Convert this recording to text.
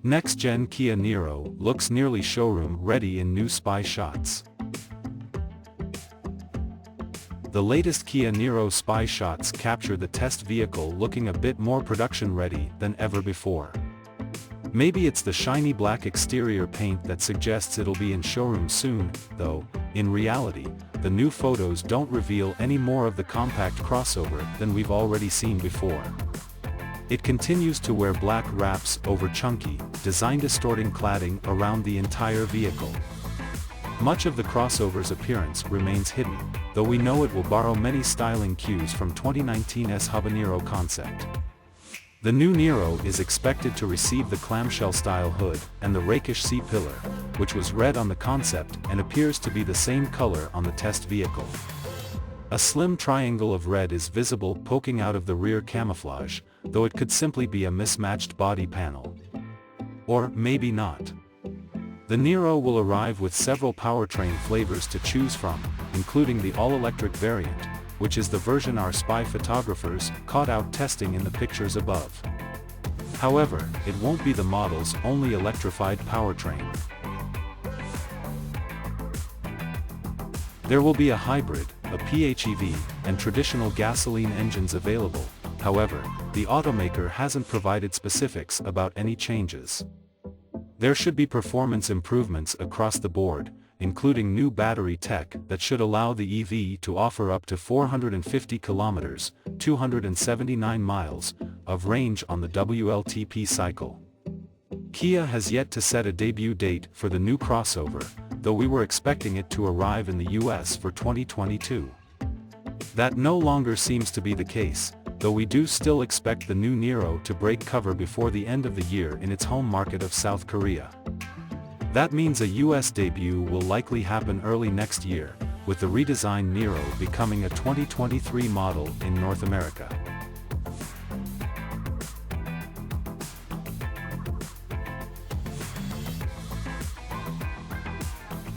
Next-gen Kia Niro looks nearly showroom ready in new spy shots. The latest Kia Niro spy shots capture the test vehicle looking a bit more production ready than ever before. Maybe it's the shiny black exterior paint that suggests it'll be in showroom soon, though, in reality, the new photos don't reveal any more of the compact crossover than we've already seen before. It continues to wear black wraps over chunky, design-distorting cladding around the entire vehicle. Much of the crossover's appearance remains hidden, though we know it will borrow many styling cues from 2019's Habanero concept. The new Niro is expected to receive the clamshell-style hood and the rakish C-pillar, which was red on the concept and appears to be the same color on the test vehicle. A slim triangle of red is visible poking out of the rear camouflage, though it could simply be a mismatched body panel. Or maybe not. The Niro will arrive with several powertrain flavors to choose from, including the all-electric variant, which is the version our spy photographers caught out testing in the pictures above. However, it won't be the model's only electrified powertrain. There will be a hybrid, a PHEV, and traditional gasoline engines available. However, the automaker hasn't provided specifics about any changes. There should be performance improvements across the board, including new battery tech that should allow the EV to offer up to 450 kilometers, 279 miles, of range on the WLTP cycle. Kia has yet to set a debut date for the new crossover, though we were expecting it to arrive in the US for 2022. That no longer seems to be the case, though we do still expect the new Niro to break cover before the end of the year in its home market of South Korea. That means a US debut will likely happen early next year, with the redesigned Niro becoming a 2023 model in North America.